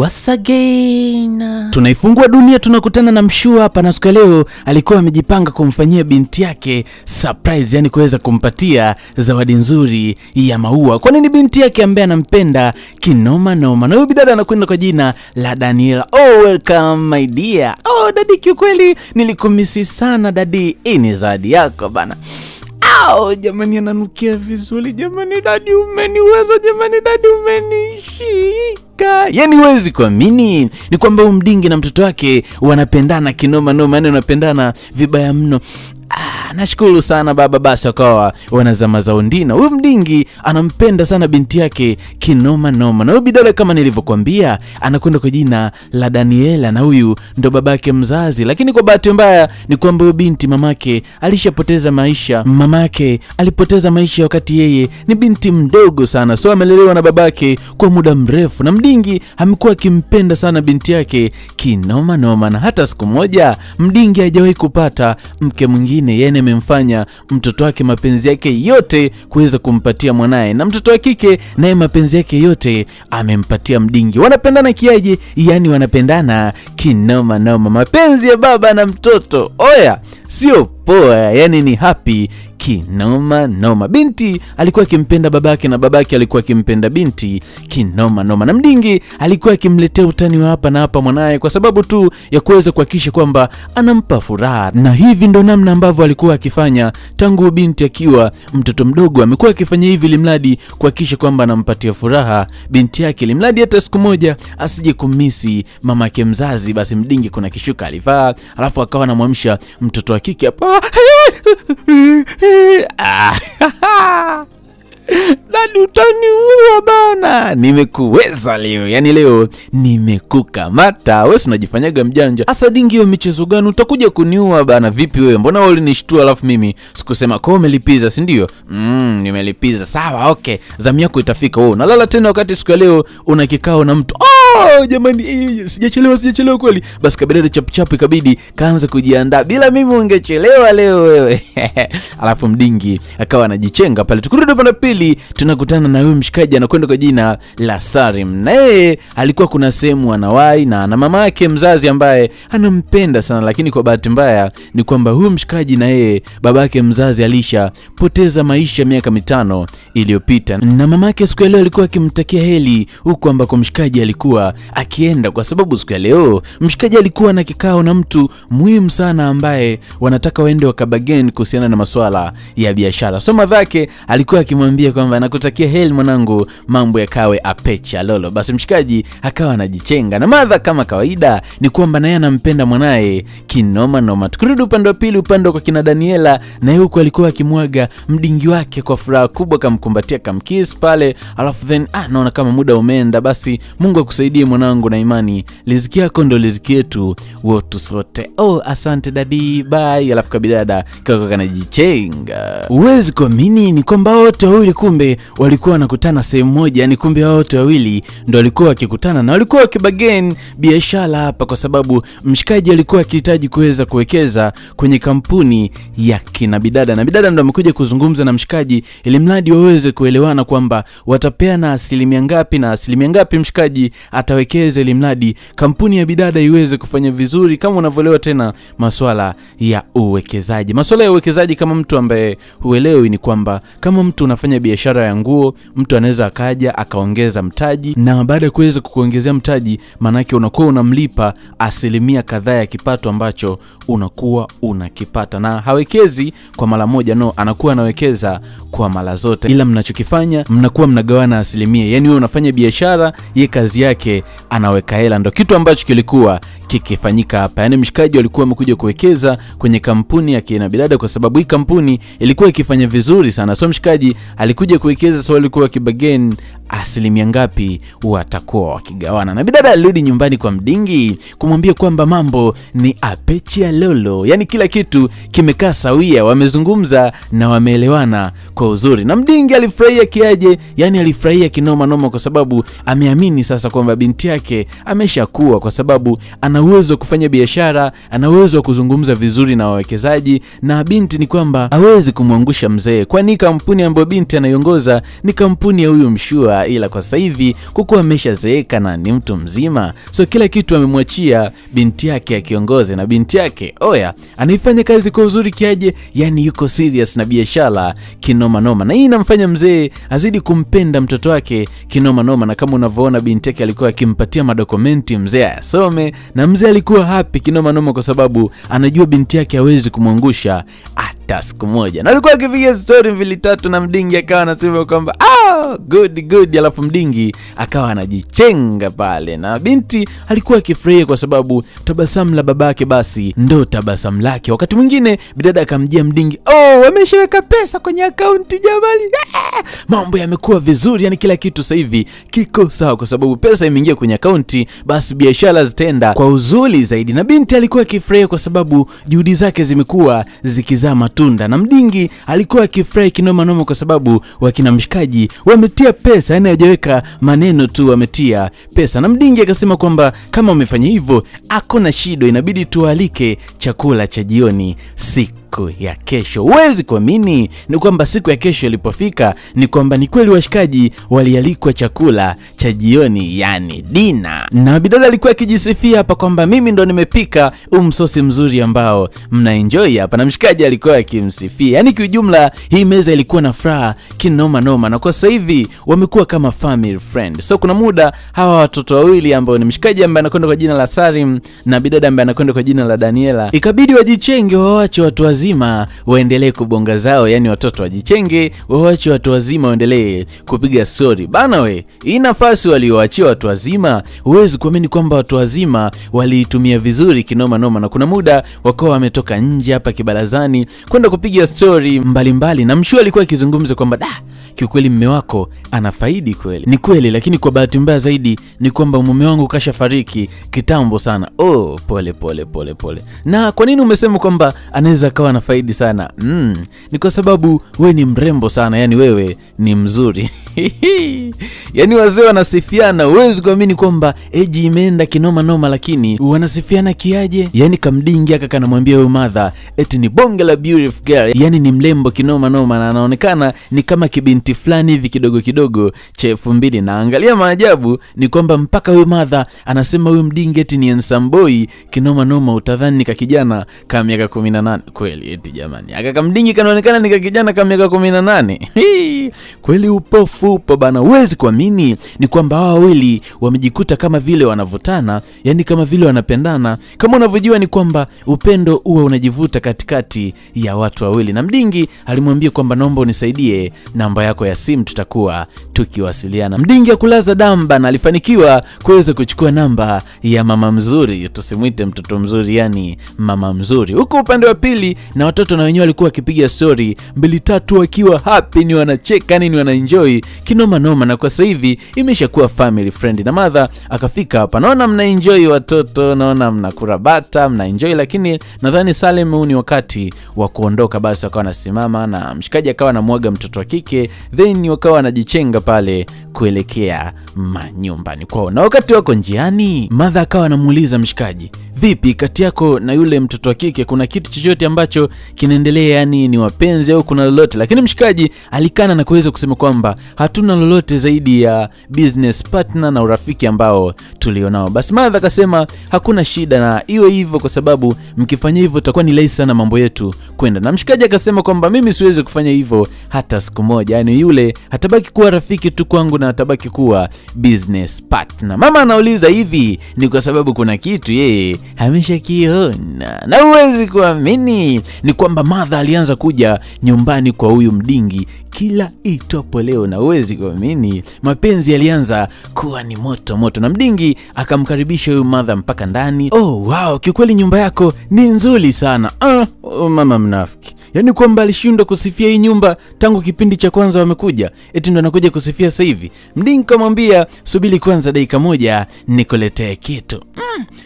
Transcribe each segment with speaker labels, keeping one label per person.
Speaker 1: Once again tunaifungua dunia, tunakutana na Mshua hapa, na siku leo alikuwa amejipanga kumfanyia binti yake surprise, yani kuweza kumpatia zawadi nzuri ya maua. Kwa nini? Binti yake ambaye anampenda kinoma noma, na huyu bidada anakwenda kwa jina la Daniela. Oh, welcome my dear. Oh dadi, kiukweli nilikumisi sana dadi, ni zawadi yako bana. Au jamani, ananukia vizuri jamani, dadi umeniweza jamani, dadi umenishika. Yani huwezi kuamini ni kwamba umdingi na mtoto wake wanapendana kinoma noma, yani wanapendana vibaya mno. Nashukuru sana baba, basi wakawa wanazama zao ndina. Huyu mdingi anampenda sana binti yake kinoma noma, na huyu bidada kama nilivyokuambia anakwenda kwa jina la Daniela, na huyu ndo babake mzazi. Lakini kwa bahati mbaya ni kwamba huyu binti mamake alishapoteza maisha. Mamake alipoteza maisha wakati yeye ni binti mdogo sana, so amelelewa na babake kwa muda mrefu, na mdingi amekuwa akimpenda sana binti yake kinoma noma, na hata siku moja mdingi hajawahi kupata mke mwingine. Yeye amemfanya mtoto wake mapenzi yake yote kuweza kumpatia mwanae, na mtoto wa kike naye mapenzi yake yote amempatia mdingi. Wanapendana kiaje? Yani wanapendana kinoma noma, mapenzi ya baba na mtoto. Oya, sio poa, yani ni happy kinoma noma. Binti alikuwa akimpenda babake na babake alikuwa akimpenda binti kinoma noma, na mdingi alikuwa akimletea utani wa hapa na hapa mwanae kwa sababu tu ya kuweza kuhakikisha kwamba anampa furaha. Na hivi ndo namna ambavyo alikuwa akifanya tangu binti akiwa mtoto mdogo. Amekuwa akifanya hivi limradi kuhakikisha kwamba anampatia furaha binti yake, limradi hata siku moja asije kumisi mamake mzazi. Basi mdingi kuna kishuka alivaa, alafu akawa anamwamsha mtoto wa kike hapa. Dadi utaniua bana, nimekuweza leo, yani leo nimekukamata. Wewe unajifanyaga mjanja. Asa dingi, hiyo michezo gani? Utakuja kuniua bana. Vipi wewe, mbona wewe ulinishtua alafu mimi sikusema? Kwa umelipiza, si ndio? Nimelipiza. Sawa, okay, zamu yako itafika. Wewe unalala tena wakati siku ya leo una kikao na mtu. Oh jamani, sijachelewa kweli. Basi kabidada chap ikabidi kaanza kujiandaa. Bila mimi ungechelewa leo wewe. Alafu mdingi akawa anajichenga pale. Tukurudi upande pili, tunakutana na huyu mshikaji anakwenda kwa jina la Sarim. Na yeye alikuwa kuna sehemu anawai na mama yake mzazi ambaye anampenda sana, lakini kwa bahati mbaya ni kwamba huyu mshikaji na yeye babake mzazi alishapoteza maisha miaka 5 iliyopita. Na mama yake siku ya leo alikuwa akimtakia heri huko ambako mshikaji alikuwa akienda, kwa sababu siku ya leo mshikaji alikuwa na kikao na mtu muhimu sana ambaye wanataka waende wakabagen kuhusiana na masuala ya biashara. So madhake alikuwa akimwambia kwamba nakutakia heri mwanangu, mambo yakawe apecha lolo. Basi mshikaji akawa anajichenga, na madha kama kawaida ni kwamba naye anampenda mwanae kinoma noma. Tukurudi upande wa pili, upande kwa kina Daniela, na huko alikuwa akimwaga mdingi wake kwa furaha kubwa, kamkumbatia kamkiss pale, alafu then naona kama muda umeenda. Basi Mungu akusaidie mwanangu, na imani riziki yako ndo riziki yetu wote sote. Oh, asante dadi, bye. Alafu kabidada kaka kanajichenga. Uwezi kuamini ni kwamba wote wawili kumbe walikuwa wanakutana sehemu moja, yani kumbe wote wawili ndo walikuwa wakikutana na walikuwa wakibagen biashara hapa, kwa sababu mshikaji alikuwa akihitaji kuweza kuwekeza kwenye kampuni ya kina bidada, na bidada ndo amekuja kuzungumza na mshikaji ili mradi waweze kuelewana kwamba watapeana asilimia ngapi na asilimia ngapi mshikaji atawekeza ili mradi kampuni ya bidada iweze kufanya vizuri. Kama unavyoelewa tena masuala ya uwekezaji. Masuala ya uwekezaji kama mtu ambaye huelewi ni kwamba kama mtu unafanya biashara ya nguo, mtu anaweza akaja akaongeza mtaji, na baada ya kuweza kukuongezea mtaji manake unakuwa unamlipa asilimia kadhaa ya kipato ambacho unakuwa unakipata, na hawekezi kwa mara moja, no, anakuwa anawekeza kwa mara zote, ila mnachokifanya mnakuwa mnagawana asilimia. Yani wewe unafanya biashara, yeye kazi yake anaweka hela. Ndio kitu ambacho kilikuwa kikifanyika hapa. Yani mshikaji alikuwa amekuja kuwekeza kwenye kampuni ya kina bidada kwa sababu hii kampuni ilikuwa ikifanya vizuri sana. So mshikaji alikuja kuwekeza, so alikuwa kibagen asilimia ngapi watakuwa wakigawana. Na bidada alirudi nyumbani kwa mdingi kumwambia kwamba mambo ni apecha lolo, yani kila kitu kimekaa sawia, wamezungumza na wameelewana kwa uzuri. Na mdingi alifurahia kiaje? Yani alifurahia kinoma noma, kwa sababu ameamini sasa kwamba binti yake ameshakuwa, kwa sababu ana uwezo wa kufanya biashara, ana uwezo wa kuzungumza vizuri na wawekezaji, na binti ni kwamba hawezi kumwangusha mzee, kwani kampuni ambayo binti anaiongoza ni kampuni ya huyu Mshua. kukua, ila kwa sasa hivi kukua ameshazeeka na ni mtu mzima, so kila kitu amemwachia binti yake akiongoze. Na binti yake anaifanya kazi kwa uzuri kiaje, yani yuko serious na biashara kinoma noma, na hii inamfanya mzee azidi kumpenda mtoto wake kinoma noma. Na kama unavyoona binti yake alikuwa akimpatia madokumenti mzee asome, na mzee alikuwa happy kinoma noma kwa sababu anajua binti yake hawezi kumwangusha hata siku moja. Na alikuwa akipiga story mbili tatu na Mdingi akawa anasema kwamba good, alafu Mdingi akawa anajichenga pale, na binti alikuwa akifurahia kwa sababu tabasamu la babake basi ndo tabasamu lake. Wakati mwingine bidada akamjia Mdingi, ameshaweka pesa kwenye akaunti jamani, mambo yamekuwa vizuri, yani kila kitu sasa hivi kiko sawa kwa sababu pesa imeingia kwenye akaunti, basi biashara zitaenda kwa uzuri zaidi. Na binti alikuwa akifurahia kwa sababu juhudi zake zimekuwa zikizaa matunda, na Mdingi alikuwa akifurahi kinoma noma kwa sababu wakina mshikaji wametia pesa, yani hajaweka maneno tu, wametia pesa. Na Mdingi akasema kwamba kama wamefanya hivyo hakuna shida, inabidi tualike chakula cha jioni siku ya kesho. Huwezi kuamini ni kwamba siku ya kesho ilipofika ni kwamba ni kweli washikaji walialikwa chakula cha jioni, yani dina. Na bidada alikuwa akijisifia hapa kwamba mimi ndo nimepika msosi mzuri ambao mnaenjoy hapa, na mshikaji alikuwa akimsifia. Yani kiujumla hii meza ilikuwa na furaha kinoma noma, na kwa sasa hivi wamekuwa kama family friend. So kuna muda hawa watoto wawili ambao ni mshikaji ambaye anakwenda kwa jina la Salim na bidada ambaye anakwenda kwa jina la Daniela, ikabidi wajichenge, waache watu wazima waendelee kubonga zao, yani watoto wajichenge, waache watu wazima waendelee kupiga story bana. Hii nafasi walioachia watu wazima, huwezi kuamini kwamba watu wazima waliitumia vizuri kinoma noma, na kuna muda wakawa wametoka nje hapa kibarazani kwenda kupiga story mbalimbali. Na Mshu alikuwa akizungumza kwamba kiukweli mume wako anafaidi kweli. Ni kweli, lakini kwa bahati mbaya zaidi ni kwamba mume wangu kashafariki kitambo sana. Pole. Na kwa nini umesema kwamba anaweza kawa anafaidi sana? Ni kwa sababu we ni mrembo sana, yani wewe ni mzuri. Yani wazee wanasifiana, huwezi kuamini kwamba eji imeenda kinoma noma, lakini wanasifiana kiaje? Yani Kamdingi aka kanamwambia wewe mother eti ni bonge la beautiful girl, yani ni mlembo kinoma noma, na anaonekana ni kama kibinti fulani hivi kidogo kidogo cha 2000. Na angalia maajabu ni kwamba mpaka wewe mother anasema wewe Mdingi eti ni handsome boy kinoma noma, utadhani ka kijana kama miaka 18. Kweli eti jamani, aka Kamdingi kanaonekana ni kijana kama miaka 18. Kweli upofu bana. Huwezi kuamini ni kwamba hao wawili wamejikuta kama vile wanavutana, yani kama vile wanapendana. Kama unavyojua ni kwamba upendo huwa unajivuta katikati ya watu wawili. Na Mdingi alimwambia kwamba naomba unisaidie namba yako ya simu, tutakuwa tukiwasiliana. Mdingi akulaza damba na alifanikiwa kuweza kuchukua namba ya mama mzuri, tusimuite mtoto mzuri, yani mama mzuri. Huko upande wa pili na watoto na wenyewe walikuwa wakipiga story mbili tatu wakiwa happy, ni wanacheka nini, wanaenjoy kinoma noma. Na kwa sasa hivi imeshakuwa family friend. Na mother akafika hapa, naona mnaenjoy watoto, naona mnakurabata, mnaenjoy, lakini nadhani Salim huu ni wakati wa kuondoka. Basi akawa anasimama na mshikaji akawa anamwaga mtoto wa kike, then wakawa wanajichenga pale kuelekea manyumbani kwao. Na wakati wako njiani, mother akawa anamuuliza mshikaji, vipi kati yako na yule mtoto wa kike, kuna kitu chochote ambacho kinaendelea, yani ni wapenzi au kuna lolote? Lakini mshikaji alikana na kuweza kusema kwamba hatuna lolote zaidi ya business partner na urafiki ambao tulionao. Basi mother akasema hakuna shida na iwe hivyo, kwa sababu mkifanya hivyo itakuwa ni rahisi sana mambo yetu kwenda. Na mshikaji akasema kwamba mimi siwezi kufanya hivyo hata siku moja, yani yule hatabaki kuwa rafiki tu kwangu na hatabaki kuwa business partner. Mama anauliza hivi ni kwa sababu kuna kitu yeye ameshakiona. Na huwezi kuamini ni kwamba mother alianza kuja nyumbani kwa huyu Mdingi kila itopo leo, na huwezi kuamini mapenzi yalianza kuwa ni moto moto. Na Mdingi akamkaribisha huyu mother mpaka ndani. Wow, kiukweli nyumba yako ni nzuri sana. Mama mnafiki, yani kwamba alishindwa kusifia hii nyumba tangu kipindi cha kwanza wamekuja, eti ndo anakuja kusifia sasa hivi. Mdingi kamwambia subiri kwanza dakika moja nikuletee kitu.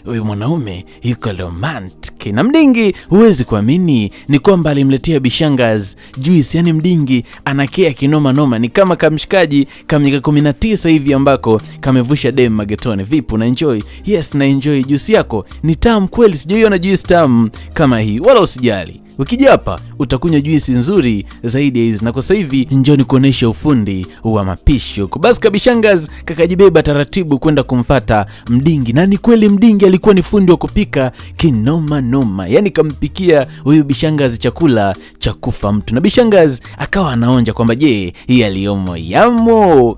Speaker 1: Huyu mwanaume yuko romantic. Na Mdingi huwezi kuamini ni kwamba alimletea Bishangaz juice, yani Mdingi anakea kinoma noma, ni kama kamshikaji kama miaka 19 hivi ambako kamevusha dem magetone. Vipi, na enjoy? Yes, na enjoy. Juice yako ni tamu kweli, sijaona juice tamu kama hii, wala usijali. ukija hapa utakunywa juisi nzuri zaidi ya hizi, na kwa sasa hivi njoo nikuonesha ufundi wa mapishi huko. Basi Kabishangazi kakajibeba taratibu kwenda kumfata Mdingi, na ni kweli Mdingi alikuwa ni fundi wa kupika kinoma noma, yani kampikia huyu Bishangazi chakula cha kufa mtu, na Bishangazi akawa anaonja kwamba je, hii aliyomo yamo.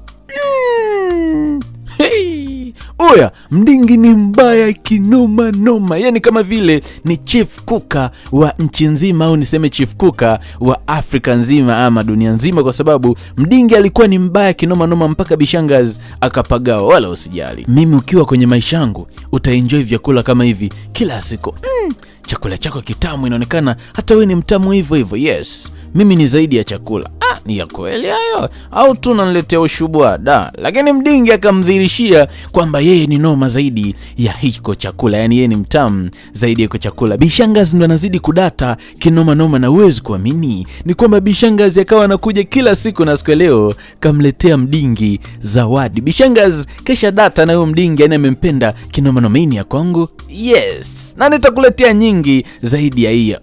Speaker 1: Oya, Mdingi ni mbaya kinoma noma, yani kama vile ni chief kuka wa nchi nzima, au niseme chief kuka wa Afrika nzima ama dunia nzima, kwa sababu Mdingi alikuwa ni mbaya kinoma noma mpaka Bishangazi akapagawa. Wala usijali, mimi ukiwa kwenye maisha yangu utaenjoy vyakula kama hivi kila siku. Chakula chako kitamu, inaonekana hata wewe ni mtamu hivyo hivyo. Yes, mimi ni zaidi ya chakula. Ni ya kweli hayo au tu unaniletea ushubwa da? Lakini Mdingi akamdhirishia kwamba yeye ni noma zaidi ya hiko chakula, yani yeye ni mtamu zaidi ya hiko chakula. Bishangazi ndo anazidi kudata kinoma noma, na uwezi kuamini ni kwamba Bishangazi akawa anakuja kila siku, na siku leo kamletea Mdingi zawadi. Bishangazi kesha data na huyo Mdingi, yani amempenda kinoma noma. Ini ya kwangu, yes, na nitakuletea nyingi zaidi ya hiyo.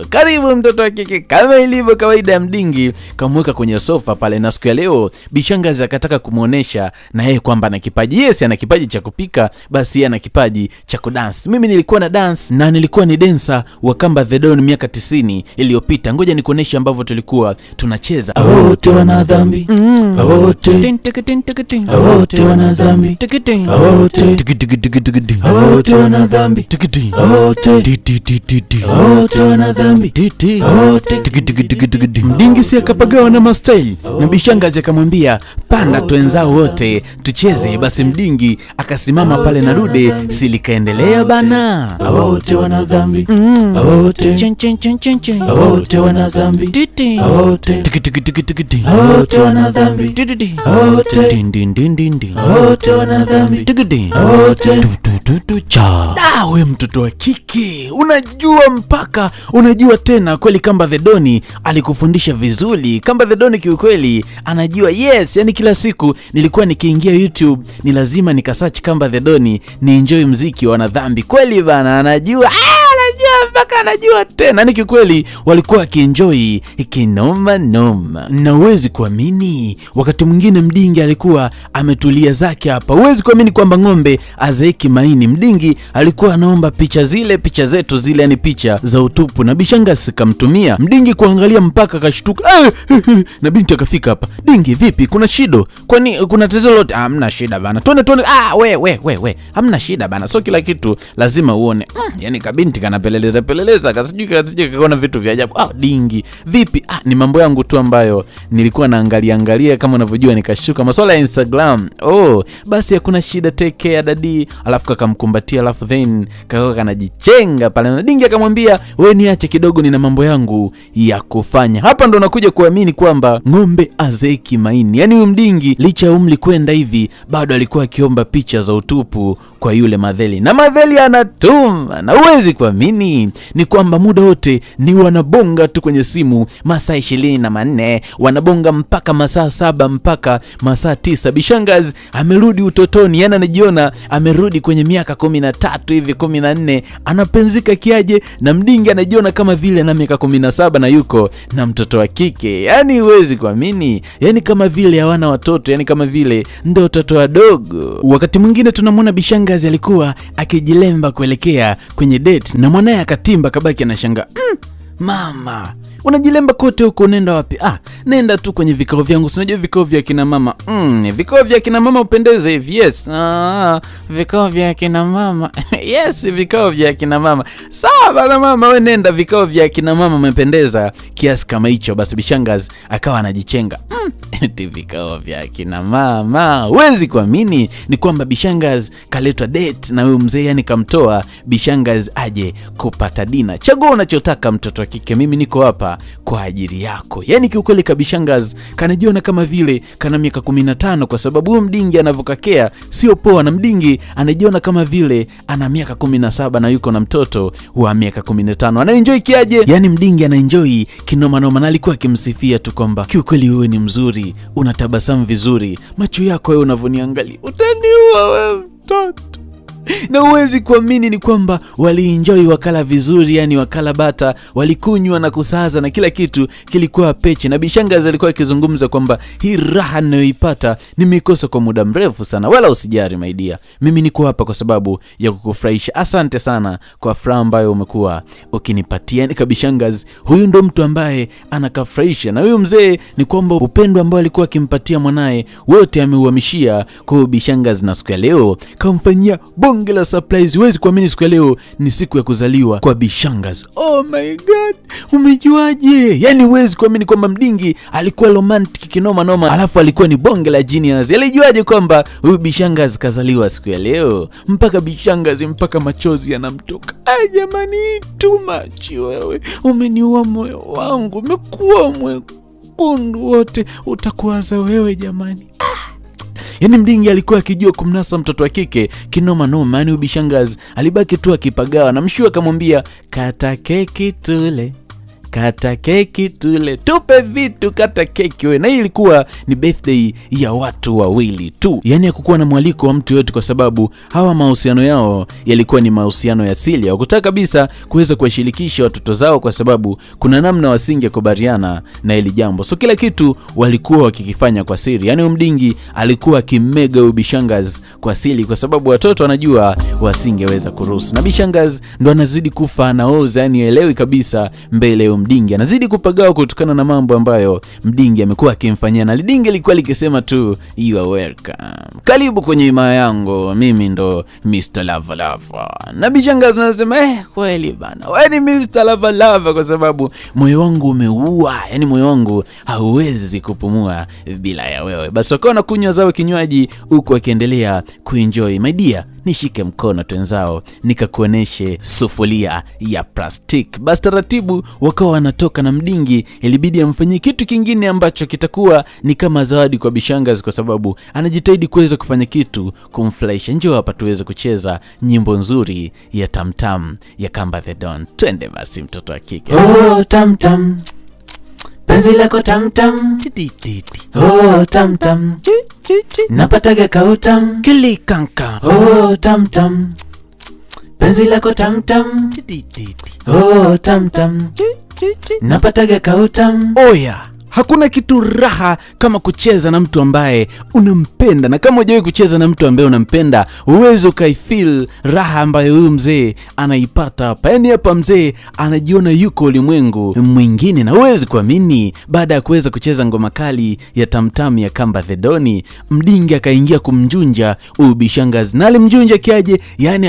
Speaker 1: Karibu mtoto wa kike, kama ilivyo kawaida ya Mdingi kamweka kwenye sofa pale, na siku ya leo Bishangazi akataka kumuonesha na yeye kwamba ana kipaji. Yes, ana kipaji cha kupika, basi yeye ana kipaji cha kudance. Mimi nilikuwa na dance na nilikuwa ni dancer wa Kamba the Don miaka 90 iliyopita. Ngoja nikuoneshe ambavyo tulikuwa tunacheza.
Speaker 2: Wote wana dhambi, wote wote wana dhambi, wote wana dhambi, wote wana dhambi,
Speaker 1: Mdingi si akapagawa na mastyle, na Bishangazi akamwambia panda twenzao wote tucheze. Basi Mdingi akasimama pale na dude silikaendelea bana.
Speaker 2: Wote wana dhambi, wote wote wana dhambi, wote wote wana dhambi, wote wote wana dhambi, wote
Speaker 1: cha. We mtoto wa kike, unajua tena kweli Kamba the Don alikufundisha vizuri. Kamba the Don kiukweli anajua. Yes, yani kila siku nilikuwa nikiingia YouTube ni lazima nikasearch Kamba the Don ni enjoy mziki wa Wanadhambi. Kweli bana, anajua mpaka anajua tena. Ni kikweli walikuwa wakienjoy kinoma noma, na uwezi kuamini wakati mwingine Mdingi alikuwa ametulia zake hapa. Uwezi kuamini kwamba ng'ombe azeeki maini. Mdingi alikuwa anaomba picha zetu zile, yani picha za utupu, na Bishangazi kamtumia Mdingi kuangalia mpaka kashtuka. Na binti akafika hapa, Dingi vipi, kuna shida? Kwani kuna tatizo lolote? Hamna shida bana, tuone. We hamna shida bana, so kila kitu lazima uone. Yani kabinti kanapeleleza kasijui kaona vitu vya ajabu. Dingi vipi? Ni mambo yangu tu ambayo nilikuwa naangalia kama unavyojua, nikashuka masuala ya Instagram. Basi hakuna shida, take care dadi. Alafu kakamkumbatia, alafu then kakao kanajichenga pale, na Dingi akamwambia wewe niache kidogo, nina mambo yangu ya kufanya. Hapa ndo nakuja kuamini kwamba ng'ombe azeki maini. Yani huyu Mdingi licha ya umri kwenda hivi bado alikuwa akiomba picha za utupu kwa yule Madheli, na Madheli anatuma. Na uwezi kuamini ni kwamba muda wote ni wanabonga tu kwenye simu, masaa 24 wanabonga mpaka masaa 7 mpaka masaa 9. Bishangazi amerudi utotoni, yani anajiona amerudi kwenye miaka 13 hivi 14, anapenzika kiaje, na Mdingi anajiona kama vile na miaka 17 na yuko na mtoto wa kike. Yani uwezi kuamini, yani kama vile hawana watoto, yani kama vile ndio watoto wadogo. Wakati mwingine tunamwona Bishangazi alikuwa akijilemba kuelekea kwenye date, na mwanae akatimba kabaki anashangaa. Mama, unajilemba kote huko, unaenda wapi? Nenda tu kwenye vikao vyangu, unajua vikao vya kina mama. Vikao vya kina mama upendeze hivi. Yes, vikao vya kina mama. Yes, vikao vya kina mama. Sawa bana mama, wewe nenda vikao vya kina mama, umependeza kiasi kama hicho. Basi Bishangazi akawa anajichenga. Eti vikao vya kina mama. Huwezi kuamini ni kwamba Bishangazi kaletwa date na huyo mzee, yani kamtoa Bishangazi aje kupata dina. Chagua unachotaka mtoto wa kike, mimi niko hapa kwa ajili yako. Yani kiukweli Bishangazi kanajiona kama vile kana miaka 15, kwa sababu huyo Mdingi anavokakea sio poa, na Mdingi anajiona kama vile ana miaka 17 na yuko na mtoto wa miaka 15. Anaenjoy kiaje? Yani Mdingi anaenjoy kinoma noma, na alikuwa akimsifia tu kwamba kiukweli wewe ni mzuri, unatabasamu vizuri, macho yako wewe unavoniangalia utaniua wewe mtoto. Na uwezi kuamini ni kwamba walienjoy, wakala vizuri, yani wakala bata, walikunywa na kusaza na kila kitu kilikuwa peche. Na Bishangazi alikuwa akizungumza kwamba hii raha ninayoipata nimeikosa kwa muda mrefu sana. Wala usijari my dear, mimi niko hapa kwa sababu ya kukufurahisha. Asante sana kwa furaha ambayo umekuwa ukinipatia. Ni Bishangazi, huyu ndo mtu ambaye anakafurahisha. Na huyu mzee ni kwamba upendo ambao alikuwa akimpatia mwanae wote ameuhamishia kwa Bishangazi, na siku ya leo kamfanyia bonge la surprise. Huwezi kuamini siku ya leo ni siku ya kuzaliwa kwa Bishangazi. Oh my god, umejuaje? Yani huwezi kuamini kwamba Mdingi alikuwa romantic kinoma noma, alafu alikuwa ni bonge la genius. Alijuaje kwamba huyu Bishangazi kazaliwa siku ya leo? Mpaka Bishangazi mpaka machozi yanamtoka. Ai jamani, too much wewe. Umeniua moyo wangu, umekuwa mwekundu wote utakuwaza wewe jamani. Yani Mdingi alikuwa akijua kumnasa mtoto wa kike kinoma noma. Yani Bishangazi alibaki tu akipagawa, na Mshua akamwambia kata keki tule, kata keki tule, tupe vitu, kata keki wewe. Na hii ilikuwa ni birthday ya watu wawili tu, yani hakukuwa na mwaliko wa mtu yote, kwa sababu hawa mahusiano yao yalikuwa ni mahusiano ya siri. Hawakutaka kabisa kuweza kuwashirikisha watoto zao, kwa sababu kuna namna wasingekubaliana na hili jambo. So kila kitu walikuwa wakikifanya kwa siri. Yani Mdingi alikuwa akimmega Bishangazi kwa siri, kwa sababu watoto wanajua wasingeweza kuruhusu. Na Bishangazi ndo anazidi kufa anaoza, yani elewi kabisa mbele Mdingi anazidi kupagawa kutokana na mambo ambayo Mdingi amekuwa akimfanyia. Na Mdingi alikuwa likisema tu you are welcome, karibu kwenye himaya yangu, mimi ndo Mr. Lava Lava. Na Bishangazi anasema kweli bana, wewe ni Mr. Lava Lava, kwa sababu moyo wangu umeua, yani moyo wangu hauwezi kupumua bila ya wewe. Basi wakawa na kunywa zao kinywaji huku akiendelea kuenjoy. My dear, nishike mkono twenzao nikakuoneshe sufuria ya plastic. Basi taratibu wakawa wanatoka, na Mdingi ilibidi amfanyie kitu kingine ambacho kitakuwa ni kama zawadi kwa Bishangazi, kwa sababu anajitahidi kuweza kufanya kitu kumfurahisha. Njoo hapa tuweze kucheza nyimbo nzuri ya Tamtam ya Kamba the Don. Twende basi mtoto wa kike.
Speaker 2: Oh Tamtam, penzi lako Tamtam, oh Tamtam, napataga kautam
Speaker 1: kilikanka.
Speaker 2: Oh Tamtam, penzi lako Tamtam, oh Tamtam, napataga kautam.
Speaker 1: Oya, hakuna kitu raha kama kucheza na mtu ambaye unampenda. Na kama hujawahi kucheza na mtu ambaye unampenda, uwezo kaifeel raha ambayo huyu mzee anaipata hapa. Yani hapa mzee anajiona yuko ulimwengu mwingine. Na uwezi kuamini, baada ya kuweza kucheza ngoma kali ya Tamtam ya Kamba the Don, Mdingi akaingia kumjunja huyu Bishangazi. Na alimjunja kiaje? Yani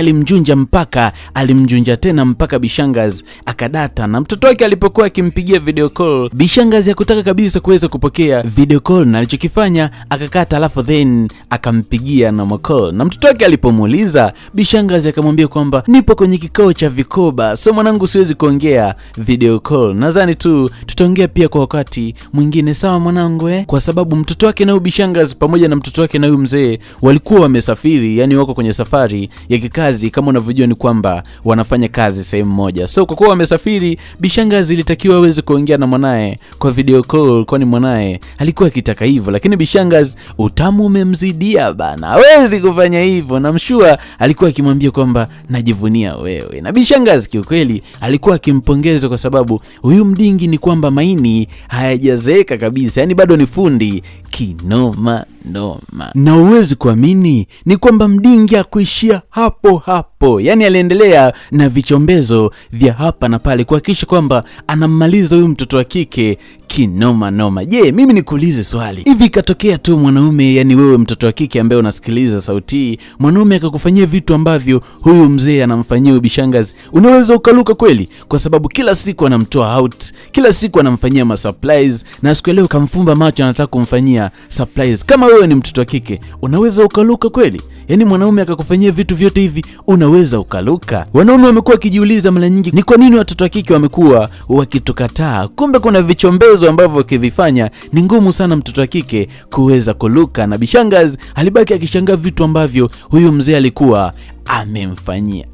Speaker 1: alimjunja tena mpaka Bishangazi akadata. Na mtoto wake alipokuwa akimpigia video call, Bishangazi hakutaka kabisa kuweza kupokea video call, na alichokifanya akakata, alafu then akampigia na call. Na mtoto wake alipomuuliza, Bishangazi akamwambia kwamba nipo kwenye kikao cha vikoba, so mwanangu siwezi kuongea video call, nadhani tu tutaongea pia kwa wakati mwingine, sawa mwanangu Kwa sababu mtoto wake na Bishangazi pamoja na mtoto wake na huyu mzee walikuwa wamesafiri, yani wako kwenye safari ya kikazi. Kama unavyojua ni kwamba wanafanya kazi sehemu moja, so kwa kuwa wamesafiri, Bishangazi ilitakiwa aweze kuongea na mwanae kwa video call, kwani mwanae alikuwa akitaka hivyo. Lakini Bishangazi utamu umemzidia bana, hawezi kufanya hivyo. Na Mshua alikuwa akimwambia kwamba najivunia wewe. Na Bishangazi kiukweli alikuwa akimpongeza, kwa sababu huyu Mdingi ni kwamba maini hayajazeeka kabisa, yani bado ni fundi kinoma noma. Na uwezi kuamini ni kwamba Mdingi akuishia hapo hapo, yani aliendelea na vichombezo vya hapa na pale kuhakikisha kwamba anammaliza huyu mtoto wa kike kinoma noma. Je, mimi nikuulize swali, hivi katokea tu mwanaume, yani wewe mtoto wa kike ambaye unasikiliza sauti, mwanaume akakufanyia vitu ambavyo huyu mzee anamfanyia Bishangazi, unaweza ukaluka kweli? Kwa sababu kila siku anamtoa out, kila siku anamfanyia ma surprise, na siku leo kamfumba macho anataka kumfanyia surprise. Kama wewe ni mtoto wa kike, unaweza ukaluka kweli? Yani mwanaume akakufanyia vitu vyote hivi, unaweza ukaluka? Wanaume wamekuwa kijiuliza mara nyingi, ni kwa nini watoto wa kike wamekuwa wakitukataa? Kumbe kuna vichombezo ambavyo kivifanya ni ngumu sana mtoto wa kike kuweza kuluka. Na Bishangazi alibaki akishangaa vitu ambavyo huyu mzee alikuwa amemfanyia.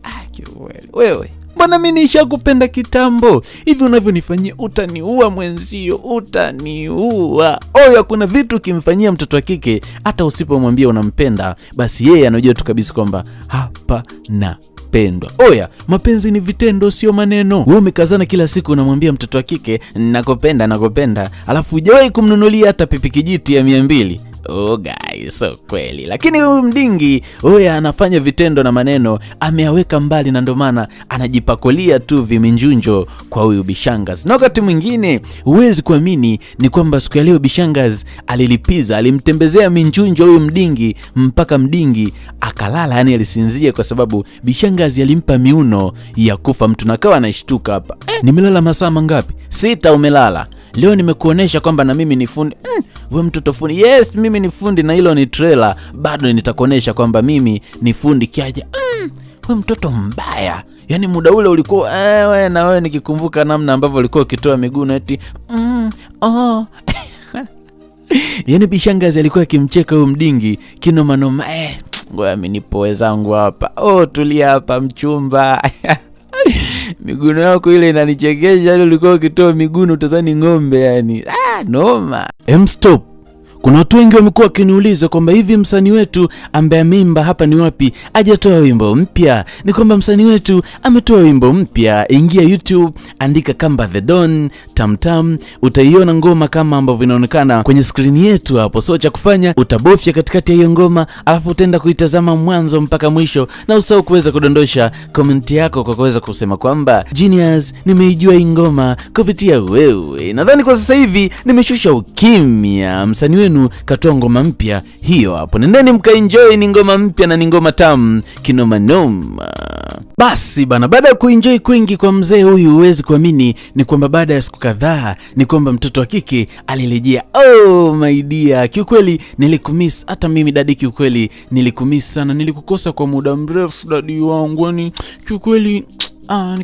Speaker 1: Wewe Mbona mimi nishakupenda kitambo? Hivi unavyonifanyia utaniua mwenzio, utaniua. Oya, kuna vitu kimfanyia mtoto wa kike hata usipomwambia unampenda, basi yeye anajua tu kabisa kwamba hapa na pendwa. Oya, mapenzi ni vitendo, sio maneno. Wewe umekazana kila siku unamwambia mtoto wa kike nakupenda, alafu hujawahi kumnunulia hata pipi kijiti ya 200. Oh guys, so kweli. Lakini huyu mdingi, oya, anafanya vitendo na maneno ameyaweka mbali, na ndo maana anajipakulia tu viminjunjo kwa huyu Bishangazi. Na wakati mwingine huwezi kuamini ni kwamba siku ya leo Bishangazi alilipiza, alimtembezea minjunjo huyu mdingi mpaka mdingi akalala, yani alisinzia, kwa sababu Bishangazi alimpa miuno ya kufa mtu. Na kawa anashtuka hapa, nimelala masaa mangapi? 6 umelala. Leo nimekuonesha kwamba na mimi ni fundi. Wewe mtoto fundi. Yes, mimi ni fundi na hilo ni trailer. Bado nitakuonesha kwamba mimi ni fundi kiaje. Wewe mtoto mbaya. Yaani muda ule ulikuwa wewe na wewe, nikikumbuka namna ambavyo ulikuwa ukitoa miguu na eti yaani Bishangazi alikuwa akimcheka huyo mdingi kinoma noma. Ngoja mimi nipo wenzangu hapa. Tulia hapa mchumba. Miguno yako ile inanichekesha, ile ulikuwa ukitoa miguno utazani ng'ombe yani. Noma. Stop. Kuna watu wengi wamekuwa wakiniuliza kwamba hivi msanii wetu ambaye mimba hapa ni wapi hajatoa wimbo mpya? Ni kwamba msanii wetu ametoa wimbo mpya. Ingia YouTube, andika Kamba The Don Tamtam, utaiona ngoma kama ambavyo inaonekana kwenye screen yetu hapo. So cha kufanya, utabofya katikati ya hiyo ngoma, alafu utaenda kuitazama mwanzo mpaka mwisho, na usahau kuweza kudondosha comment yako kwa kuweza kusema kwamba Genius, nimeijua hii ngoma kupitia wewe. Nadhani kwa sasa hivi nimeshusha ukimya. Msanii wenu katoa ngoma mpya hiyo hapo. Nendeni mkaenjoy, ni ngoma mpya na ni ngoma tamu kinoma noma. Basi bana, baada ya kuenjoy kwingi kwa mzee huyu, huwezi kuamini ni kwamba baada ya siku kadhaa ni kwamba mtoto wa kike alirejea. My dear, kiukweli nilikumiss hata mimi dadi, kiukweli nilikumiss sana, nilikukosa kwa muda mrefu dadi wangu, yani kiukweli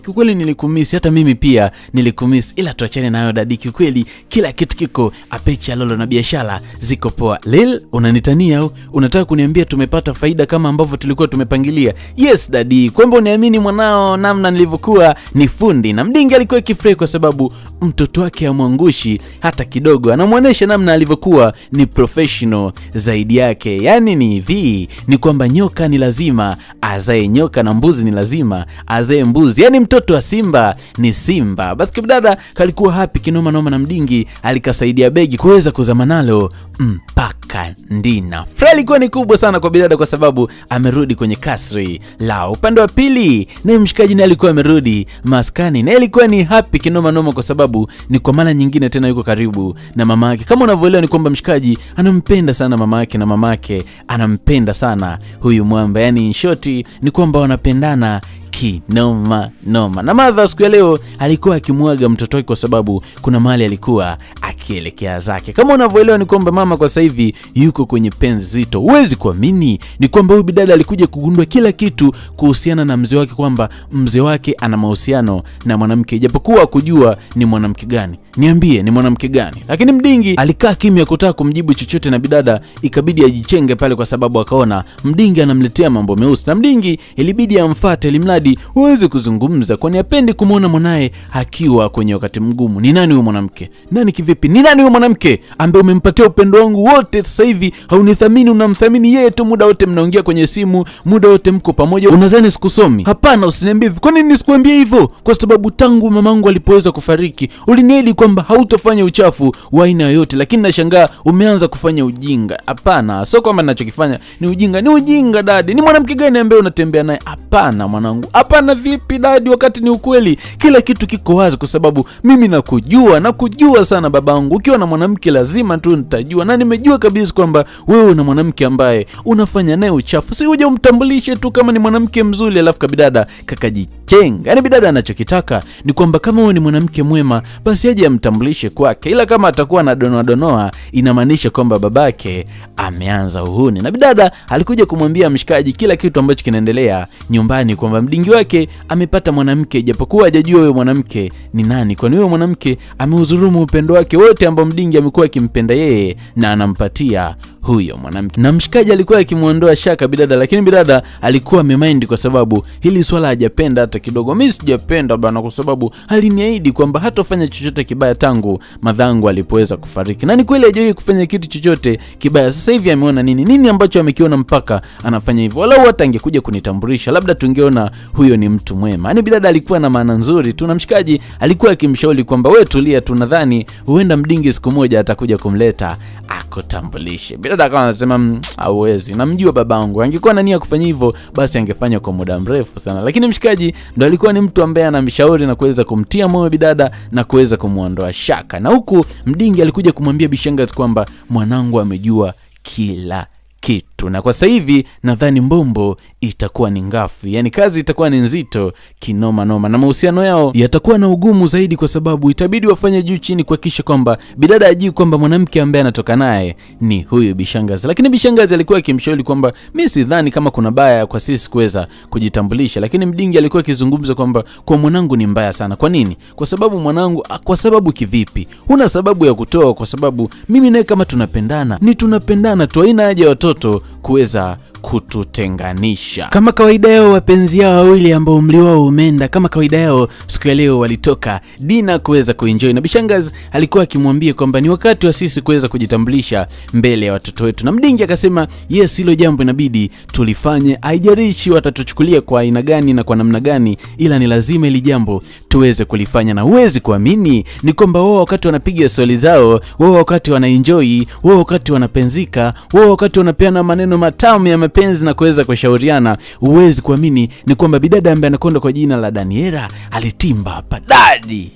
Speaker 1: kiukweli nilikumisi, hata mimi pia nilikumisi, ila tuachane nayo dadi. Kiukweli kila kitu kiko apecha lolo na biashara ziko poa. Lil, unanitania au unataka kuniambia tumepata faida kama ambavyo tulikuwa tumepangilia? Yes dadi, kwamba uniamini mwanao namna nilivyokuwa ni fundi. Na mdingi alikuwa kifree kwa sababu mtoto wake amwangushi hata kidogo, anamuonesha namna alivyokuwa ni professional zaidi yake. Yani ni hivi, ni kwamba nyoka ni lazima azae nyoka na mbuzi ni lazima azae mbuzi. Yani mtoto wa Simba ni Simba. Basi kibdada kalikuwa happy kinoma noma, na mdingi alikasaidia begi kuweza kuzama nalo mpaka Ndina. Furaha ilikuwa ni kubwa sana kwa bidada kwa sababu amerudi kwenye kasri la upande wa pili, na mshikaji naye alikuwa amerudi maskani, na ilikuwa ni happy kinoma noma kwa sababu ni kwa mara nyingine tena yuko karibu na mama yake. Kama unavyoelewa ni kwamba mshikaji anampenda sana mama yake na mama yake anampenda sana huyu mwamba. Yani in short ni kwamba wanapendana kinoma noma. Na madha siku ya leo alikuwa akimwaga mtoto wake kwa sababu kuna mahali alikuwa akielekea zake. Kama unavyoelewa ni kwamba mama kwa sasa hivi yuko kwenye penzi zito. Huwezi kuamini ni kwamba huyu bidada alikuja kugundua kila kitu kuhusiana na mzee wake, kwamba mzee wake ana mahusiano na mwanamke, japokuwa kujua ni mwanamke gani. Niambie ni mwanamke gani? Lakini mdingi alikaa kimya kutaka kumjibu chochote, na bidada ikabidi ajichenge pale kwa sababu akaona mdingi anamletea mambo meusi, na mdingi ilibidi amfuate elimradi uweze kuzungumza, kwani hapendi kumuona mwanae akiwa kwenye wakati mgumu. Ni nani huyo mwanamke? Nani kivipi? Ni nani huyo mwanamke ambaye umempatia upendo wangu wote, sasa hivi haunithamini, unamthamini yeye tu, muda wote mnaongea kwenye simu, muda wote mko pamoja, unadhani sikusomi? Hapana, usiniambie hivyo. Kwa nini nisikuambie hivyo? Kwa sababu tangu mamangu alipoweza kufariki uliniahidi kwamba hautafanya uchafu wa aina yoyote, lakini nashangaa umeanza kufanya ujinga. Hapana, sio kwamba ninachokifanya ni ujinga. Ni ujinga dadi. Ni mwanamke gani ambaye unatembea naye? Hapana mwanangu. Hapana vipi dadi, wakati ni ukweli. Kila kitu kiko wazi kwa sababu mimi nakujua sana babangu. Ukiwa na mwanamke lazima tu nitajua, na nimejua kabisa kwamba wewe una mwanamke ambaye unafanya naye uchafu. Si uje umtambulishe tu kama ni mwanamke mzuri alafu kabidada kakajichenga. Yani bidada anachokitaka ni kwamba kama wewe ni mwanamke mwema basi aje amtambulishe kwake, ila kama atakuwa na donoa inamaanisha kwamba babake ameanza uhuni. Na bidada alikuja kumwambia mshikaji kila kitu ambacho kinaendelea nyumbani, kwamba mdingi wake amepata mwanamke, japokuwa hajajua huyo mwanamke ni nani, kwani huyo mwanamke ameuzurumu upendo wake wote ambao mdingi amekuwa akimpenda yeye na anampatia huyo mwanamke. Na mshikaji alikuwa akimuondoa shaka bidada, lakini bidada alikuwa amemind kwa sababu hili swala hajapenda hata kidogo. Mimi sijapenda bana, kwa sababu aliniahidi kwamba hatofanya chochote kibaya tangu madhangu alipoweza kufariki. Na ni kweli hajawahi kufanya kitu chochote kibaya. Sasa hivi ameona nini ambacho amekiona mpaka anafanya hivyo. Walau hata angekuja kunitambulisha, labda tungeona huyo ni mtu mwema. Yaani bidada alikuwa na maana nzuri tu, na mshikaji alikuwa akimshauri kwamba wewe tulia tu, nadhani huenda Mdingi siku moja atakuja kumleta akutambulishe. Bidada akawa anasema hauwezi, namjua babangu, angekuwa na nia kufanya hivyo basi angefanya kwa muda mrefu sana. Lakini mshikaji ndo alikuwa ni mtu ambaye anamshauri na kuweza kumtia moyo bidada na kuweza kumuondoa shaka. Na huku Mdingi alikuja kumwambia Bishangazi kwamba mwanangu amejua kila kitu, na kwa sasa hivi nadhani mbombo itakuwa ni ngafu, yani kazi itakuwa ni nzito kinoma noma, na mahusiano yao yatakuwa na ugumu zaidi, kwa sababu itabidi wafanye juu chini kuhakikisha kwamba bidada ajui kwamba mwanamke ambaye anatoka naye ni huyu Bishangazi. Lakini Bishangazi alikuwa akimshauri kwamba mimi sidhani kama kuna baya kwa sisi kuweza kujitambulisha, lakini Mdingi alikuwa akizungumza kwamba kwa mwanangu ni mbaya sana. Kwa nini? Kwa sababu mwanangu, kwa sababu kivipi? Huna sababu ya kutoa, kwa sababu mimi naye kama tunapendana ni tunapendana tu, haina haja ya watoto kuweza kututenganisha. Kama kawaida yao wapenzi yao wawili ambao umri wao umeenda, kama kawaida yao siku ya leo walitoka dina kuweza kuenjoy, na Bishangazi alikuwa akimwambia kwamba ni wakati wa sisi kuweza kujitambulisha mbele ya watoto wetu. Na Mdingi akasema yes, hilo jambo inabidi tulifanye, haijalishi watatuchukulia kwa aina gani na kwa namna gani, ila ni lazima ili jambo tuweze kulifanya. Na huwezi kuamini ni kwamba wao wakati wanapiga swali zao, wao wakati wanaenjoy, wao wakati wanapenzika, wao wakati wanapeana maneno matamu ya mapenzi na kuweza kushauriana, huwezi kuamini ni kwamba bidada ambaye anakonda kwa jina la Daniela alitimba hapa. Dadi,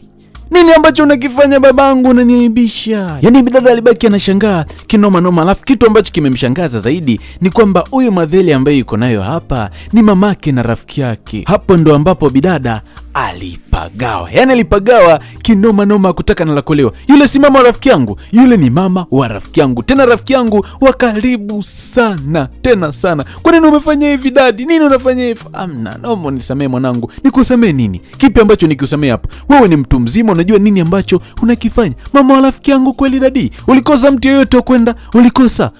Speaker 1: nini ambacho unakifanya babangu, unaniaibisha? Yani bidada alibaki anashangaa kinoma noma. Alafu kitu ambacho kimemshangaza zaidi ni kwamba huyu madheli ambaye yuko nayo hapa ni mamake na rafiki yake. Hapo ndo ambapo bidada alipagawa, yani alipagawa kinoma noma kutaka na la kulewa. Yule si mama wa rafiki yangu, yule ni mama wa rafiki yangu, tena rafiki yangu wa karibu sana, tena sana. Kwa nini umefanya hivi dadi? Nini unafanya hivi? Amna, naomba nisamee mwanangu. Nikusamee nini? Kipi ambacho nikusamee hapo? Wewe ni mtu mzima, unajua nini ambacho unakifanya. Mama wa rafiki yangu kweli dadi? Ulikosa mtu yeyote wa kwenda?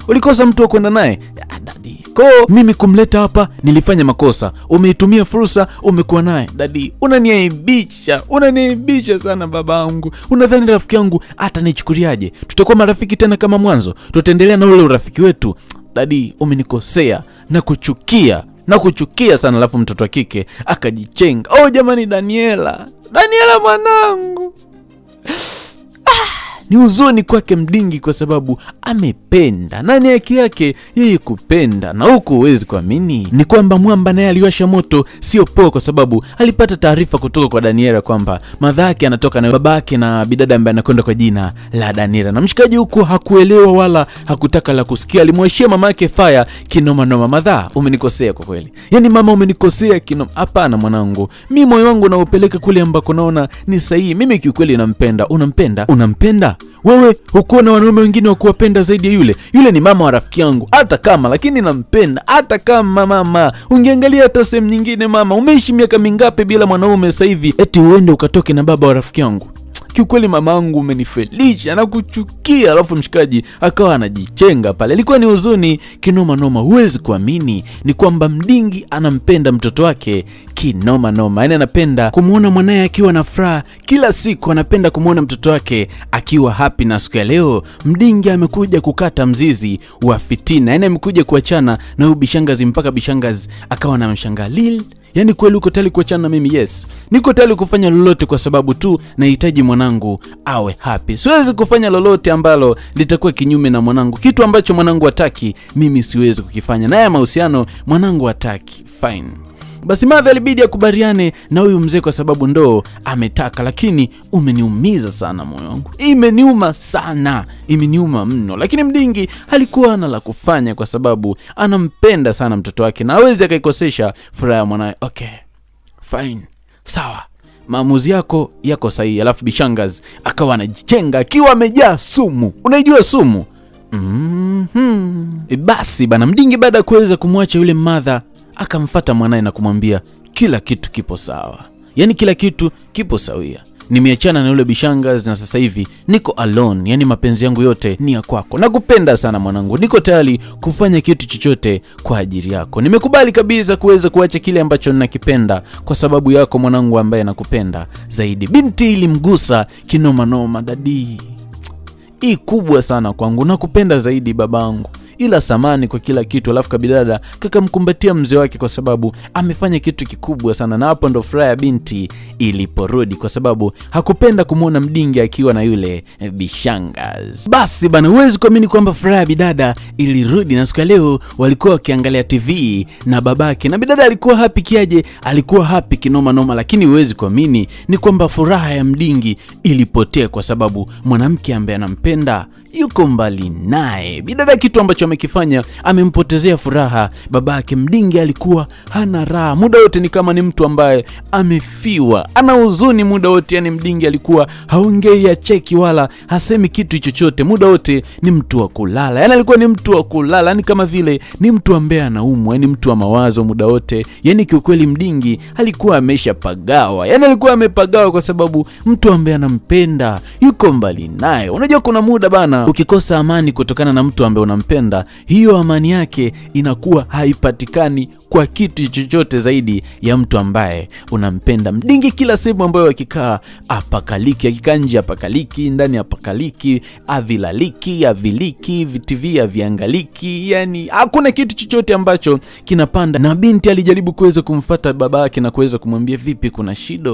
Speaker 1: Ulikosa mtu wa kwenda naye? Dadi, kwa mimi kumleta hapa nilifanya makosa. Umeitumia fursa, umekuwa naye. Dadi, unaniaibisha sana babangu. Unadhani rafiki yangu atanichukuliaje? Tutakuwa marafiki tena kama mwanzo? Tutaendelea na ule urafiki wetu? Dadi, umenikosea na kuchukia sana. Alafu mtoto wa kike akajichenga. Oh jamani, Daniela mwanangu. Ni huzuni kwake Mdingi kwa sababu amependa, nani haki yake yeye kupenda. Na huku huwezi kuamini ni kwamba mwamba naye aliwasha moto sio poa, kwa sababu alipata taarifa kutoka kwa Daniela kwamba madhake anatoka na babake na bidada ambaye anakwenda kwa jina la Daniela. Na mshikaji huku hakuelewa wala hakutaka la kusikia, alimwashia mama yake fire kinoma noma. Madha, umenikosea kwa kweli, yani mama umenikosea kinoma. Hapana mwanangu, mimi moyo wangu naupeleka kule ambako naona ni sahihi. Mimi kiukweli nampenda. Unampenda? Wewe hukuona wanaume wengine wa kuwapenda zaidi ya yule? Yule ni mama wa rafiki yangu, hata kama, lakini nampenda. Hata kama mama, ungeangalia hata sehemu nyingine. Mama, umeishi miaka mingapi bila mwanaume sasa hivi eti uende ukatoke na baba wa rafiki yangu? Kiukweli mamangu umenifelisha na kuchukia. Alafu mshikaji akawa anajichenga pale. Ilikuwa ni huzuni kinoma noma. Huwezi kuamini ni kwamba Mdingi anampenda mtoto wake kinoma noma. Yani anapenda kumuona mwanae akiwa na furaha kila siku, anapenda kumuona mtoto wake akiwa happy. Na siku ya leo Mdingi amekuja kukata mzizi wa fitina. Yani amekuja kuachana na huyu Bishangazi, mpaka Bishangazi akawa anamshangaa. Lil, yani kweli uko tayari kuachana na mimi? Yes, niko tayari kufanya lolote kwa sababu tu nahitaji mwanangu awe happy. Siwezi kufanya lolote ambalo litakuwa kinyume na mwanangu. Kitu ambacho mwanangu hataki mimi siwezi kukifanya. Naye mahusiano mwanangu hataki. Fine. Basi madha alibidi akubaliane na huyu mzee kwa sababu ndo ametaka. Lakini umeniumiza sana moyo wangu, imeniuma sana, imeniuma mno. Lakini Mdingi alikuwa na la kufanya kwa sababu anampenda sana mtoto wake na hawezi akaikosesha furaha ya mwanae. Okay, fine, sawa, maamuzi yako sahihi. Alafu Bishangazi akawa anajichenga akiwa amejaa sumu. Unaijua sumu? Basi bana, Mdingi baada ya kuweza kumwacha yule madha akamfuata mwanae na kumwambia kila kitu kipo sawa. Yani kila kitu kipo sawia. nimeachana na yule bishangazi na sasa hivi niko alone, yani mapenzi yangu yote ni ya kwako. Nakupenda sana mwanangu, niko tayari kufanya kitu chochote kwa ajili yako. Nimekubali kabisa kuweza kuacha kile ambacho ninakipenda kwa sababu yako mwanangu ambaye nakupenda zaidi. Binti ilimgusa kinoma noma. Dadi, hii kubwa sana kwangu, nakupenda zaidi babangu, ila samani kwa kila kitu. Alafu kabidada kakamkumbatia mzee wake kwa sababu amefanya kitu kikubwa sana, na hapo ndo furaha ya binti iliporudi kwa sababu hakupenda kumuona mdingi akiwa na yule bishangazi. Basi bana, huwezi kuamini kwamba furaha ya bidada ilirudi, na siku ya leo walikuwa wakiangalia TV na babake, na bidada alikuwa happy kiaje, alikuwa happy kinoma noma, lakini huwezi kuamini ni kwamba furaha ya mdingi ilipotea kwa sababu mwanamke ambaye anampenda yuko mbali naye. Bidada kitu ambacho amekifanya, amempotezea furaha babake. Mdingi alikuwa hana raha muda wote, ni kama ni mtu ambaye amefiwa, ana huzuni muda wote. Yani mdingi alikuwa haongei, acheki wala hasemi kitu chochote, muda wote ni mtu wa kulala. Yani alikuwa ni mtu wa kulala, yani kama vile ni mtu ambaye anaumwa, yani mtu wa mawazo muda wote. Yani kiukweli mdingi alikuwa ameshapagawa, yani alikuwa amepagawa kwa sababu mtu ambaye anampenda yuko mbali naye. Unajua kuna muda bana, ukikosa amani kutokana na mtu ambaye unampenda, hiyo amani yake inakuwa haipatikani kwa kitu chochote zaidi ya mtu ambaye unampenda. Mdingi kila sehemu ambayo akikaa apakaliki, akikaa nje apakaliki, ndani apakaliki, avilaliki, aviliki, TV aviangaliki, yani hakuna kitu chochote ambacho kinapanda. Na binti alijaribu kuweza kumfuata babake na kuweza kumwambia, vipi, kuna shida?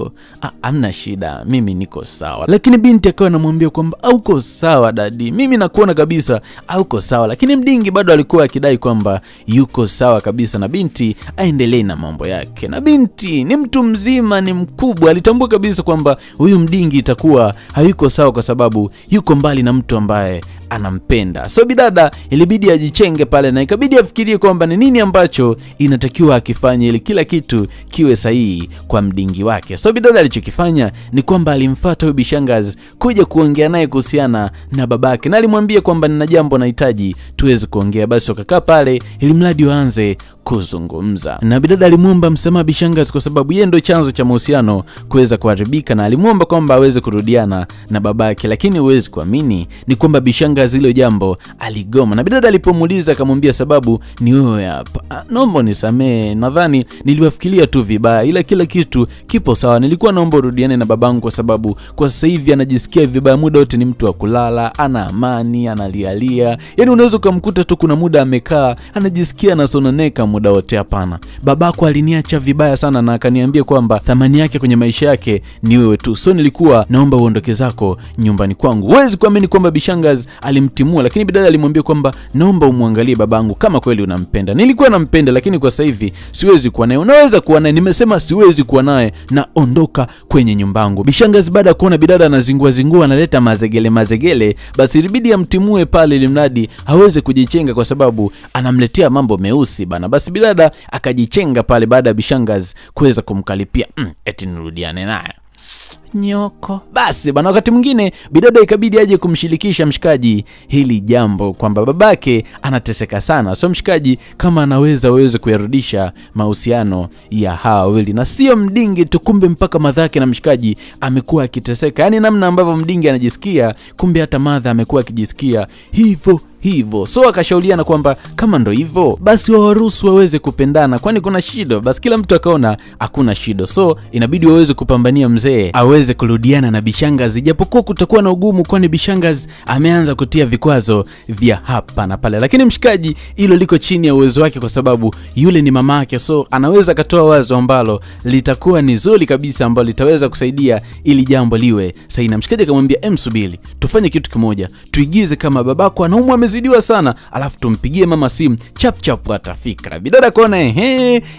Speaker 1: Hamna shida, mimi niko sawa. Lakini binti akawa anamwambia kwamba hauko sawa dadi, mimi nakuona kabisa hauko sawa. Lakini mdingi bado alikuwa akidai kwamba yuko sawa kabisa, na binti aendelee na mambo yake. Na binti ni mtu mzima, ni mkubwa, alitambua kabisa kwamba huyu mdingi itakuwa hayuko sawa kwa sababu yuko mbali na mtu ambaye anampenda. So bidada ilibidi ajichenge pale, na ikabidi afikirie kwamba ni nini ambacho inatakiwa akifanye ili kila kitu kiwe sahihi kwa mdingi wake. So bidada alichokifanya ni kwamba alimfuata huyo bishangazi kuja kuongea naye kuhusiana na babake, na alimwambia kwamba nina jambo nahitaji tuweze kuongea. Basi wakakaa pale ili mradi waanze kuzungumza, na bidada alimuomba msamaha bishangazi kwa sababu yeye ndio chanzo cha mahusiano kuweza kuharibika, na alimuomba kwamba aweze kurudiana na babake. Lakini huwezi kuamini ni kwamba bishangazi hilo jambo aligoma, na bidada alipomuuliza akamwambia sababu ni wewe hapa, naomba nisamee, nadhani niliwafikiria tu vibaya, ila kila kitu kipo sawa. Nilikuwa naomba urudiane na babangu kwa sababu kwa sasa hivi anajisikia vibaya, muda wote ni mtu wa kulala, ana amani, analialia. Yani unaweza kumkuta tu kuna muda amekaa anajisikia anasononeka muda wote. Hapana, babako aliniacha vibaya sana na akaniambia kwamba thamani yake kwenye maisha yake ni wewe tu, so nilikuwa naomba uondoke zako nyumbani kwangu. Huwezi kuamini kwamba bishangazi alimtimua, lakini bidada alimwambia kwamba naomba umwangalie babangu kama kweli unampenda. Nilikuwa nampenda, lakini kwa sasa hivi siwezi kuwa naye. Unaweza kuwa naye, nimesema siwezi kuwa naye, na ondoka kwenye nyumbangu. Bishangazi baada ya kuona bidada anazingua zingua, analeta mazegele, basi ilibidi amtimue pale ili mradi haweze kujichenga kwa sababu anamletea mambo meusi bana. Basi bidada akajichenga pale baada ya bishangazi kuweza kumkalipia eti nirudiane naye nyoko. Basi bana, wakati mwingine bidada ikabidi aje kumshirikisha mshikaji hili jambo kwamba babake anateseka sana, so mshikaji kama anaweza kuyarudisha mahusiano ya hawa wawili, na sio mdingi tu, kumbe mpaka madhake na mshikaji amekuwa akiteseka. Yani namna ambavyo mdingi anajisikia, kumbe hata madha amekuwa akijisikia hivyo. So akashauriana kwamba kama ndo hivyo basi wawaruhusu waweze kupendana, kwani kuna shida? Basi kila mtu akaona hakuna shida, so inabidi waweze kupambania mzee aweze kurudiana na bishangazi, japokuwa kutakuwa na ugumu, kwani bishangazi ameanza kutia vikwazo vya hapa na pale. Lakini mshikaji hilo liko chini ya uwezo wake kwa sababu yule ni mama yake, so anaweza katoa wazo ambalo litakuwa ni zuri kabisa, ambalo litaweza kusaidia ili jambo liwe sahihi. Na mshikaji akamwambia, emsubiri tufanye kitu kimoja, tuigize kama babako anaumwa zidiwa sana, alafu tumpigie mama simu chap atafika. Bidada kona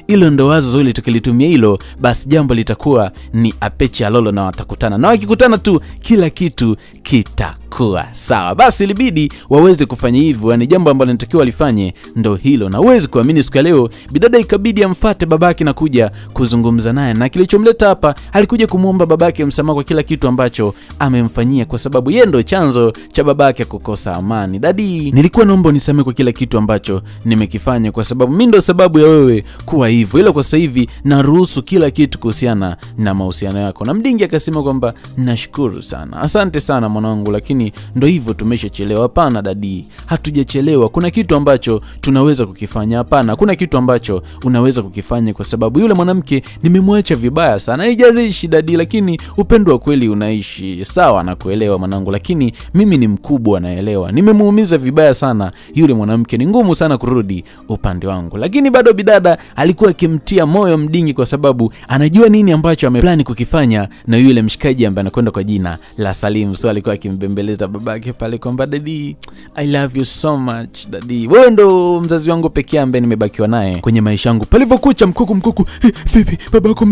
Speaker 1: hilo ndo wazo zuri, tukilitumia hilo basi jambo litakuwa ni apeche alolo na watakutana, na wakikutana tu kila kitu kita kuwa sawa. Basi ilibidi waweze kufanya hivyo, yani jambo ambalo linatakiwa walifanye ndo hilo. Na uwezi kuamini siku ya leo bidada ikabidi amfuate babake na kuja kuzungumza naye, na kilichomleta hapa alikuja kumuomba babake msamaha kwa kila kitu ambacho amemfanyia, kwa sababu yeye ndo chanzo cha babake kukosa amani. Dadi, nilikuwa naomba unisamehe kwa kila kitu ambacho nimekifanya, kwa sababu mimi ndo sababu ya wewe kuwa hivyo, ila kwa sasa hivi naruhusu kila kitu kuhusiana na mahusiano yako. Na Mdingi akasema kwamba nashukuru sana, asante sana mwanangu, lakini ndo hivyo, tumeshachelewa. Hapana dadi, hatujachelewa. Kuna kitu ambacho tunaweza kukifanya. Hapana, kuna kitu ambacho unaweza kukifanya, kwa sababu yule mwanamke nimemwacha vibaya sana. Haijalishi dadi, lakini upendo wa kweli unaishi. Sawa, nakuelewa mwanangu, lakini mimi ni mkubwa, naelewa nimemuumiza vibaya sana yule mwanamke, ni ngumu sana kurudi upande wangu. Lakini bado bidada alikuwa akimtia moyo Mdingi, kwa sababu anajua nini ambacho ameplani kukifanya na yule mshikaji ambaye anakwenda kwa jina la Salim. So alikuwa akimbembeleza babake pale kwamba daddy, I love you so much daddy, wewe ndo mzazi wangu pekee ambaye nimebakiwa naye kwenye maisha yangu. Palivyokucha mkuku, vipi babako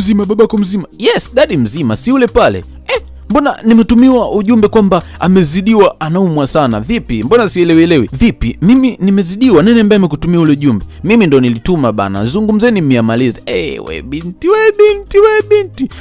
Speaker 1: mzima? Yes daddy, mzima, si yule pale. Mbona nimetumiwa ujumbe kwamba amezidiwa, anaumwa sana. Vipi? Mbona sielewi? Vipi? Mimi nimezidiwa? Nani ambaye amekutumia ule ujumbe? Mimi ndo nilituma bana. Zungumzeni miamalize. We binti.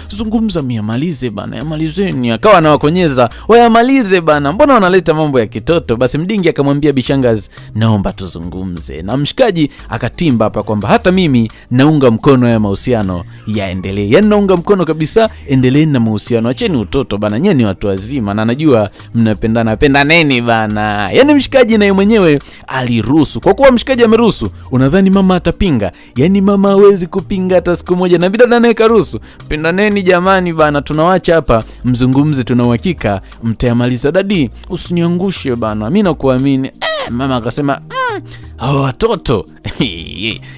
Speaker 1: Zungumza miamalize bana. Yamalizeni. Akawa anawakonyeza, "Wayamalize bana. Mbona wanaleta mambo ya kitoto?" Basi Mdingi akamwambia Bishangazi, "Naomba tuzungumze." Na mshikaji akatimba hapa kwamba hata mimi naunga mkono ya mahusiano yaendelee. Yaani naunga mkono kabisa, endeleeni na mahusiano. Acheni utoto bana, nyinyi ni watu wazima na najua mnapendana, pendaneni bana. Yani mshikaji naye mwenyewe aliruhusu. Kwa kuwa mshikaji ameruhusu, unadhani mama atapinga? Yani mama hawezi kupinga hata siku moja, na bidada naye karuhusu. Pendaneni jamani bana, tunawacha hapa mzungumze, tuna uhakika mtayamaliza. Dadi, usiniangushe bana, mimi nakuamini. Mama akasema, hao watoto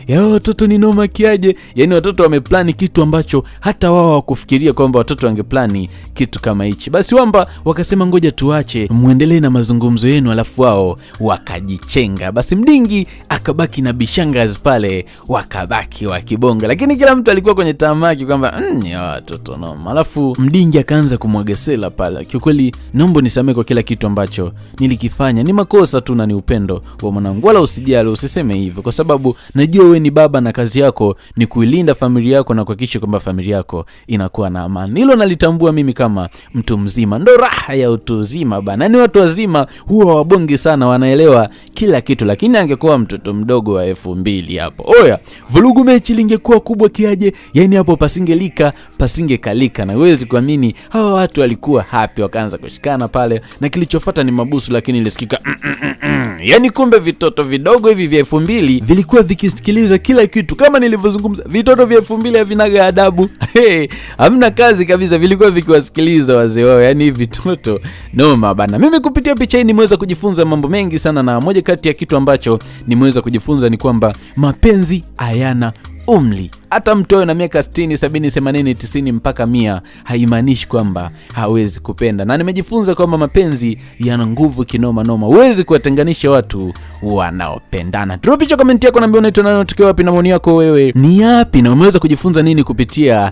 Speaker 1: yao watoto ni noma kiaje. Yani watoto wameplani kitu ambacho hata wao hawakufikiria kwamba watoto wangeplani kitu kama hichi. Basi wamba wakasema ngoja tuache muendelee na mazungumzo yenu, alafu wao wakajichenga. Basi Mdingi akabaki na Bishangazi pale, wakabaki wakibonga, lakini kila mtu alikuwa kwenye tamaki kwamba ya watoto noma. Alafu Mdingi akaanza kumwagesela pale, kiukweli naomba nisamehe kwa kila kitu ambacho nilikifanya, ni makosa tu na ni upendo wa mwanangu, wala usijali, usiseme hivyo, kwa sababu najua wewe ni baba na kazi yako ni kuilinda familia yako na kuhakikisha kwamba familia yako inakuwa na amani. Hilo nalitambua mimi kama mtu mzima, ndo raha ya utu uzima bana. Ni watu wazima huwa wabongi sana, wanaelewa kila kitu, lakini angekuwa mtoto mdogo wa 2000 hapo, oya, vurugu mechi lingekuwa kubwa kiaje. Yani hapo pasingekalika, na huwezi kuamini hawa watu walikuwa happy, wakaanza kushikana pale, na kilichofuata ni mabusu, lakini ilisikika yani kumbe vitoto vidogo hivi vya 2000 vilikuwa vikisikiliza kila kitu. Kama nilivyozungumza, vitoto vya 2000 havinaga adabu. Hamna kazi kabisa, vilikuwa vikiwasikiliza wazee wao. Yani hivi vitoto noma bana. Mimi kupitia picha hii nimeweza kujifunza mambo mengi sana, na moja kati ya kitu ambacho nimeweza kujifunza ni kwamba mapenzi hayana umri. Hata mtu awe na miaka 60, 70, 80, 90 mpaka 100 haimaanishi kwamba hawezi kupenda. Na nimejifunza kwamba mapenzi yana nguvu kinoma noma. Huwezi kuwatenganisha watu wanaopendana. Drop picha comment yako, niambie unaitwa nani, unatokea wapi, na maoni yako wewe ni yapi, na umeweza kujifunza nini kupitia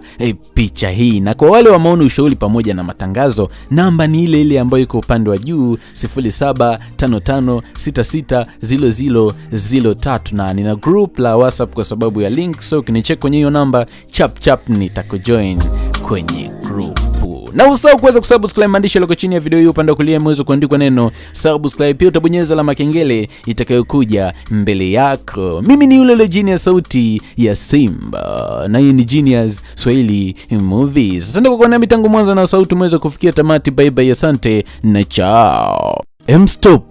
Speaker 1: picha hii. Na kwa wale wa maoni, ushauri pamoja na matangazo, namba ni ile ile ambayo iko upande wa juu 0755660003, na nina group la WhatsApp kwa sababu ya link, so kinicheck kwenye hiyo namba chap nitakujoin kwenye group. Na usahau kuweza kusubscribe, maandishi yako chini ya video hii upande wa kulia mwezi kuandikwa neno subscribe, pia utabonyeza alama kengele itakayokuja mbele yako. Mimi ni yule Genius, sauti ya Simba, na hii ni Genius Swahili Movies. Asante kwa kuwa nami tangu mwanzo na sauti mweza kufikia tamati. Bye bye, asante na chao. Stop.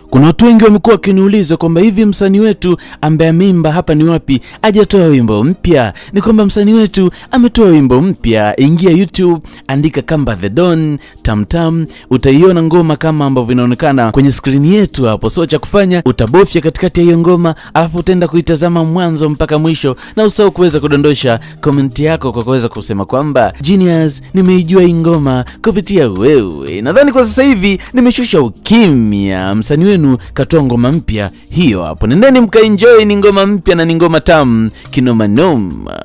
Speaker 1: Kuna watu wengi wamekuwa wakiniuliza kwamba hivi msanii wetu ambaye ameimba hapa ni wapi hajatoa wimbo mpya. Ni kwamba msanii wetu ametoa wimbo mpya. Ingia YouTube, andika Kamba The Don Tamtam, utaiona ngoma kama ambavyo inaonekana kwenye screen yetu hapo. So cha kufanya, utabofya katikati ya hiyo ngoma, alafu utaenda kuitazama mwanzo mpaka mwisho, na usahau kuweza kudondosha comment yako kwa kuweza kusema kwamba Genius, nimeijua hii ngoma kupitia wewe. Nadhani kwa sasa hivi nimeshusha ukimya. Msanii wenu katoa ngoma mpya, hiyo hapo, nendeni mkaenjoy. Ni ngoma mpya na ni ngoma tamu kinoma noma.